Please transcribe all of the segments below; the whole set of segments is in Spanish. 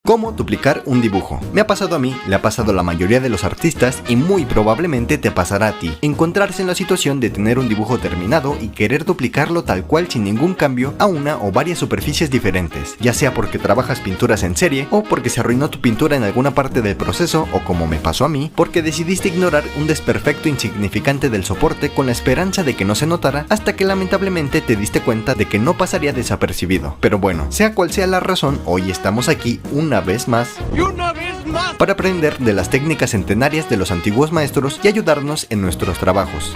¿Cómo duplicar un dibujo? Me ha pasado a mí, le ha pasado a la mayoría de los artistas y muy probablemente te pasará a ti. Encontrarse en la situación de tener un dibujo terminado y querer duplicarlo tal cual sin ningún cambio a una o varias superficies diferentes, ya sea porque trabajas pinturas en serie o porque se arruinó tu pintura en alguna parte del proceso o, como me pasó a mí, porque decidiste ignorar un desperfecto insignificante del soporte con la esperanza de que no se notara hasta que lamentablemente te diste cuenta de que no pasaría desapercibido. Pero bueno, sea cual sea la razón, hoy estamos aquí una vez más para aprender de las técnicas centenarias de los antiguos maestros y ayudarnos en nuestros trabajos.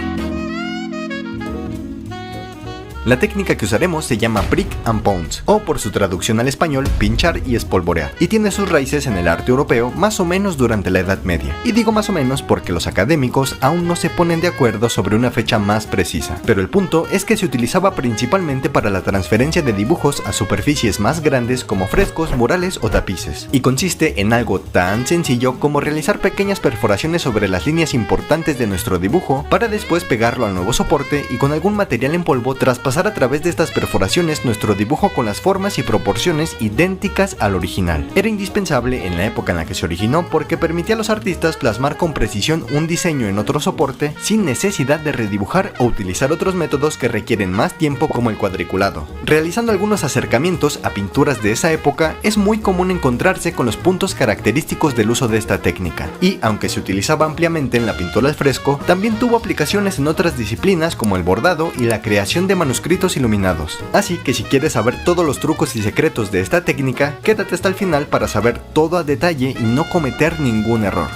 La técnica que usaremos se llama Prick and Pounce, o por su traducción al español, pinchar y espolvorear, y tiene sus raíces en el arte europeo más o menos durante la Edad Media. Y digo más o menos porque los académicos aún no se ponen de acuerdo sobre una fecha más precisa, pero el punto es que se utilizaba principalmente para la transferencia de dibujos a superficies más grandes como frescos, murales o tapices, y consiste en algo tan sencillo como realizar pequeñas perforaciones sobre las líneas importantes de nuestro dibujo para después pegarlo al nuevo soporte y con algún material en polvo traspasar a través de estas perforaciones nuestro dibujo con las formas y proporciones idénticas al original. Era indispensable en la época en la que se originó porque permitía a los artistas plasmar con precisión un diseño en otro soporte sin necesidad de redibujar o utilizar otros métodos que requieren más tiempo como el cuadriculado. Realizando algunos acercamientos a pinturas de esa época, es muy común encontrarse con los puntos característicos del uso de esta técnica, y aunque se utilizaba ampliamente en la pintura al fresco, también tuvo aplicaciones en otras disciplinas como el bordado y la creación de manuscritos iluminados. Así que si quieres saber todos los trucos y secretos de esta técnica, quédate hasta el final para saber todo a detalle y no cometer ningún error.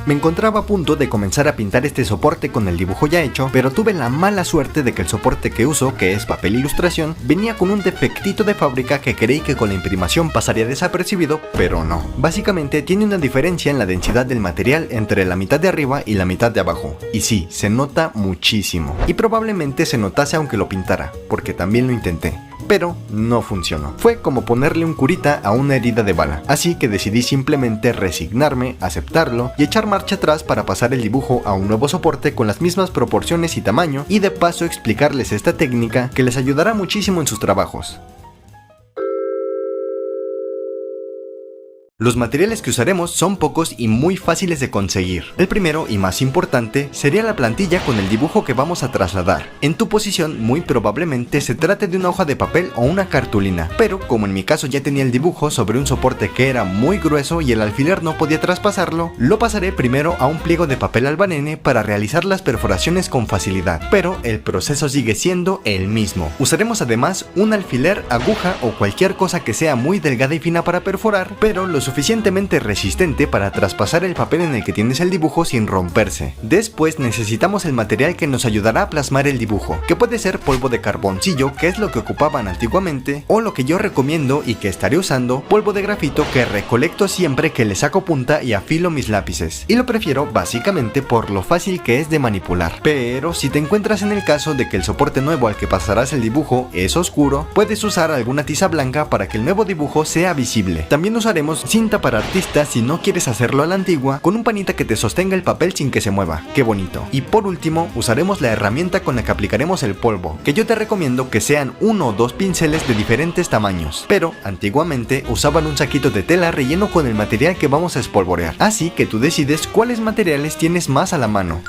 Me encontraba a punto de comenzar a pintar este soporte con el dibujo ya hecho, pero tuve la mala suerte de que el soporte que uso, que es papel ilustración, venía con un defectito de fábrica que creí que con la imprimación pasaría desapercibido, pero no. Básicamente tiene una diferencia en la densidad del material entre la mitad de arriba y la mitad de abajo, y sí, se nota muchísimo, y probablemente se notase aunque lo pintara, porque también lo intenté. Pero no funcionó. Fue como ponerle un curita a una herida de bala, así que decidí simplemente resignarme, aceptarlo y echar marcha atrás para pasar el dibujo a un nuevo soporte con las mismas proporciones y tamaño, y de paso explicarles esta técnica que les ayudará muchísimo en sus trabajos. Los materiales que usaremos son pocos y muy fáciles de conseguir. El primero y más importante sería la plantilla con el dibujo que vamos a trasladar. En tu posición muy probablemente se trate de una hoja de papel o una cartulina, pero como en mi caso ya tenía el dibujo sobre un soporte que era muy grueso y el alfiler no podía traspasarlo, lo pasaré primero a un pliego de papel albanene para realizar las perforaciones con facilidad, pero el proceso sigue siendo el mismo. Usaremos además un alfiler, aguja o cualquier cosa que sea muy delgada y fina para perforar, pero lo suficientemente resistente para traspasar el papel en el que tienes el dibujo sin romperse. Después necesitamos el material que nos ayudará a plasmar el dibujo, que puede ser polvo de carboncillo, que es lo que ocupaban antiguamente, o lo que yo recomiendo y que estaré usando, polvo de grafito, que recolecto siempre que le saco punta y afilo mis lápices, y lo prefiero básicamente por lo fácil que es de manipular. Pero si te encuentras en el caso de que el soporte nuevo al que pasarás el dibujo es oscuro, puedes usar alguna tiza blanca para que el nuevo dibujo sea visible. También usaremos cinta para artistas si no quieres hacerlo a la antigua, con un panita que te sostenga el papel sin que se mueva. ¡Qué bonito! Y por último, usaremos la herramienta con la que aplicaremos el polvo, que yo te recomiendo que sean 1 o 2 pinceles de diferentes tamaños, pero antiguamente usaban un saquito de tela relleno con el material que vamos a espolvorear, así que tú decides cuáles materiales tienes más a la mano.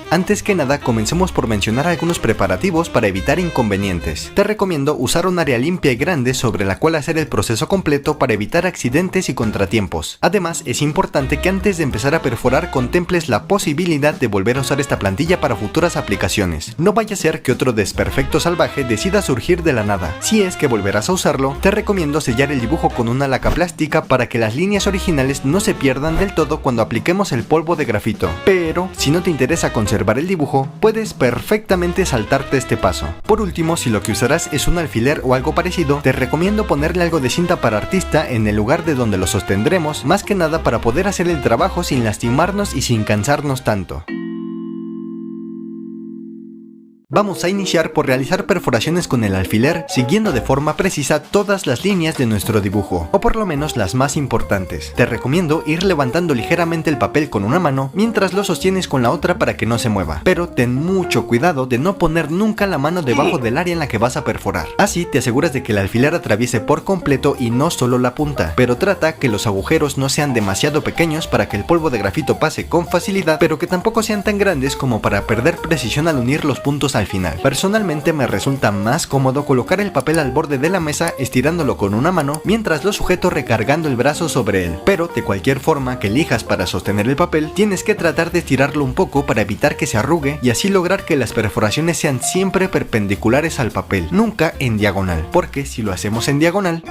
Antes que nada, comencemos por mencionar algunos preparativos para evitar inconvenientes. Te recomiendo usar un área limpia y grande sobre la cual hacer el proceso completo para evitar accidentes y contratiempos. Además, es importante que antes de empezar a perforar contemples la posibilidad de volver a usar esta plantilla para futuras aplicaciones. No vaya a ser que otro desperfecto salvaje decida surgir de la nada. Si es que volverás a usarlo, te recomiendo sellar el dibujo con una laca plástica para que las líneas originales no se pierdan del todo cuando apliquemos el polvo de grafito. Pero, si no te interesa conservar el dibujo, puedes perfectamente saltarte este paso. Por último, si lo que usarás es un alfiler o algo parecido, te recomiendo ponerle algo de cinta para artista en el lugar de donde lo sostendremos, más que nada para poder hacer el trabajo sin lastimarnos y sin cansarnos tanto. Vamos a iniciar por realizar perforaciones con el alfiler, siguiendo de forma precisa todas las líneas de nuestro dibujo, o por lo menos las más importantes. Te recomiendo ir levantando ligeramente el papel con una mano mientras lo sostienes con la otra para que no se mueva, pero ten mucho cuidado de no poner nunca la mano debajo del área en la que vas a perforar. Así te aseguras de que el alfiler atraviese por completo y no solo la punta, pero trata que los agujeros no sean demasiado pequeños para que el polvo de grafito pase con facilidad, pero que tampoco sean tan grandes como para perder precisión al unir los puntos al final. Personalmente me resulta más cómodo colocar el papel al borde de la mesa estirándolo con una mano mientras lo sujeto recargando el brazo sobre él, pero de cualquier forma que elijas para sostener el papel, tienes que tratar de estirarlo un poco para evitar que se arrugue y así lograr que las perforaciones sean siempre perpendiculares al papel, nunca en diagonal, porque si lo hacemos en diagonal...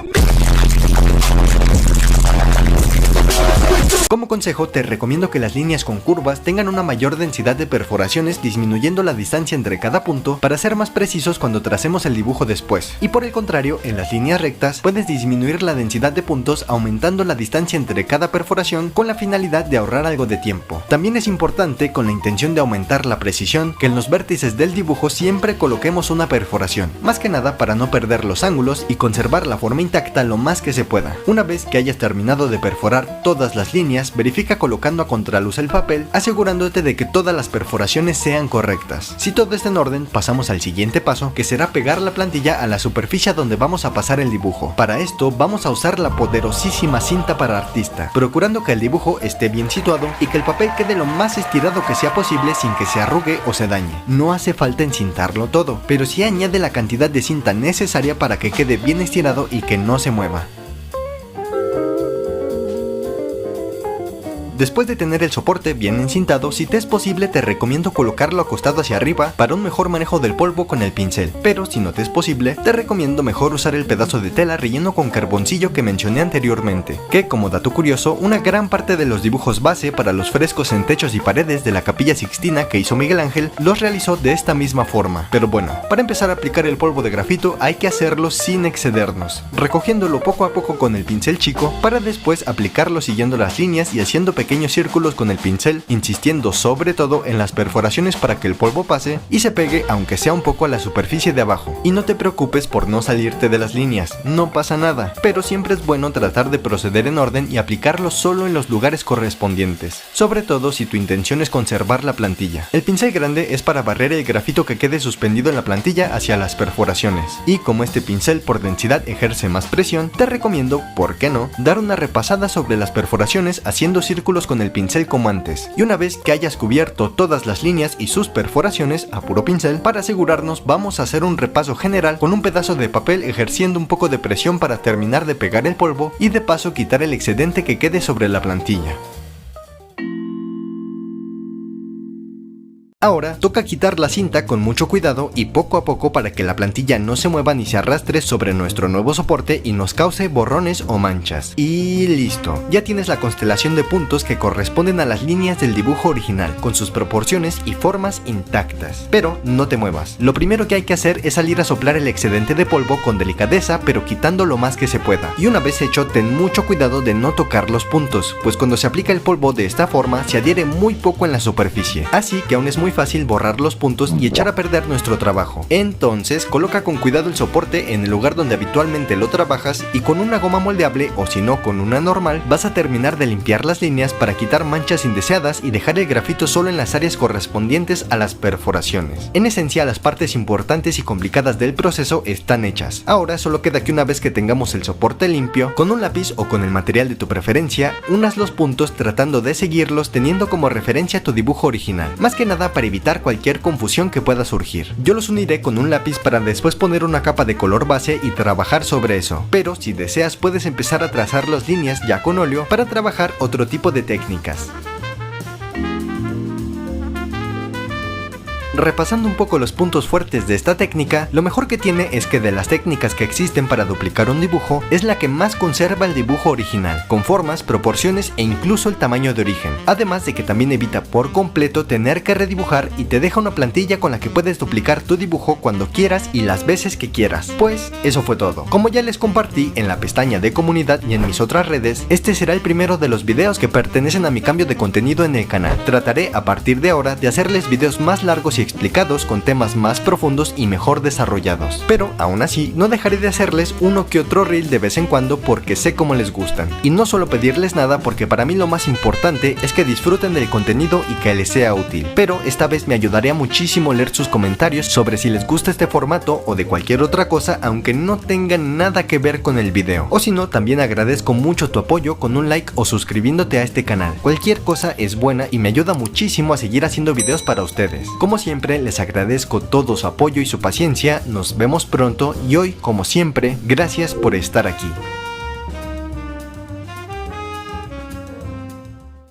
Como consejo, te recomiendo que las líneas con curvas tengan una mayor densidad de perforaciones, disminuyendo la distancia entre cada punto para ser más precisos cuando tracemos el dibujo después. Y por el contrario, en las líneas rectas puedes disminuir la densidad de puntos aumentando la distancia entre cada perforación con la finalidad de ahorrar algo de tiempo. También es importante, con la intención de aumentar la precisión, que en los vértices del dibujo siempre coloquemos una perforación, más que nada para no perder los ángulos y conservar la forma intacta lo más que se pueda. Una vez que hayas terminado de perforar todas las líneas, verifica colocando a contraluz el papel, asegurándote de que todas las perforaciones sean correctas. Si todo está en orden, pasamos al siguiente paso, que será pegar la plantilla a la superficie donde vamos a pasar el dibujo. Para esto vamos a usar la poderosísima cinta para artista, procurando que el dibujo esté bien situado y que el papel quede lo más estirado que sea posible sin que se arrugue o se dañe. No hace falta encintarlo todo, pero sí añade la cantidad de cinta necesaria para que quede bien estirado y que no se mueva. Después de tener el soporte bien encintado, si te es posible te recomiendo colocarlo acostado hacia arriba para un mejor manejo del polvo con el pincel, pero si no te es posible, te recomiendo mejor usar el pedazo de tela relleno con carboncillo que mencioné anteriormente, que como dato curioso, una gran parte de los dibujos base para los frescos en techos y paredes de la Capilla Sixtina que hizo Miguel Ángel los realizó de esta misma forma. Pero bueno, para empezar a aplicar el polvo de grafito hay que hacerlo sin excedernos, recogiéndolo poco a poco con el pincel chico para después aplicarlo siguiendo las líneas y haciendo pequeños círculos con el pincel, insistiendo sobre todo en las perforaciones para que el polvo pase y se pegue aunque sea un poco a la superficie de abajo. Y no te preocupes por no salirte de las líneas, no pasa nada, pero siempre es bueno tratar de proceder en orden y aplicarlo solo en los lugares correspondientes, sobre todo si tu intención es conservar la plantilla. El pincel grande es para barrer el grafito que quede suspendido en la plantilla hacia las perforaciones, y como este pincel por densidad ejerce más presión, te recomiendo, ¿por qué no?, dar una repasada sobre las perforaciones haciendo círculos con el pincel como antes, y una vez que hayas cubierto todas las líneas y sus perforaciones a puro pincel, para asegurarnos vamos a hacer un repaso general con un pedazo de papel ejerciendo un poco de presión para terminar de pegar el polvo y de paso quitar el excedente que quede sobre la plantilla. Ahora toca quitar la cinta con mucho cuidado y poco a poco para que la plantilla no se mueva ni se arrastre sobre nuestro nuevo soporte y nos cause borrones o manchas. Y listo, ya tienes la constelación de puntos que corresponden a las líneas del dibujo original, con sus proporciones y formas intactas. Pero no te muevas, lo primero que hay que hacer es salir a soplar el excedente de polvo con delicadeza pero quitando lo más que se pueda. Y una vez hecho, ten mucho cuidado de no tocar los puntos, pues cuando se aplica el polvo de esta forma se adhiere muy poco en la superficie, así que aún es muy fácil borrar los puntos y echar a perder nuestro trabajo. Entonces coloca con cuidado el soporte en el lugar donde habitualmente lo trabajas y con una goma moldeable o si no con una normal vas a terminar de limpiar las líneas para quitar manchas indeseadas y dejar el grafito solo en las áreas correspondientes a las perforaciones. En esencia, las partes importantes y complicadas del proceso están hechas. Ahora solo queda que una vez que tengamos el soporte limpio, con un lápiz o con el material de tu preferencia, unas los puntos tratando de seguirlos teniendo como referencia tu dibujo original, más que nada para evitar cualquier confusión que pueda surgir. Yo los uniré con un lápiz para después poner una capa de color base y trabajar sobre eso, pero si deseas puedes empezar a trazar las líneas ya con óleo para trabajar otro tipo de técnicas. Repasando un poco los puntos fuertes de esta técnica, lo mejor que tiene es que de las técnicas que existen para duplicar un dibujo, es la que más conserva el dibujo original, con formas, proporciones e incluso el tamaño de origen. Además de que también evita por completo tener que redibujar y te deja una plantilla con la que puedes duplicar tu dibujo cuando quieras y las veces que quieras. Pues eso fue todo. Como ya les compartí en la pestaña de comunidad y en mis otras redes, este será el primero de los videos que pertenecen a mi cambio de contenido en el canal. Trataré a partir de ahora de hacerles videos más largos y explicados con temas más profundos y mejor desarrollados. Pero aún así, no dejaré de hacerles uno que otro reel de vez en cuando porque sé cómo les gustan. Y no solo pedirles nada porque para mí lo más importante es que disfruten del contenido y que les sea útil. Pero esta vez me ayudaría muchísimo leer sus comentarios sobre si les gusta este formato o de cualquier otra cosa, aunque no tengan nada que ver con el video. O si no, también agradezco mucho tu apoyo con un like o suscribiéndote a este canal. Cualquier cosa es buena y me ayuda muchísimo a seguir haciendo videos para ustedes. Como siempre, les agradezco todo su apoyo y su paciencia. Nos vemos pronto y hoy, como siempre, gracias por estar aquí.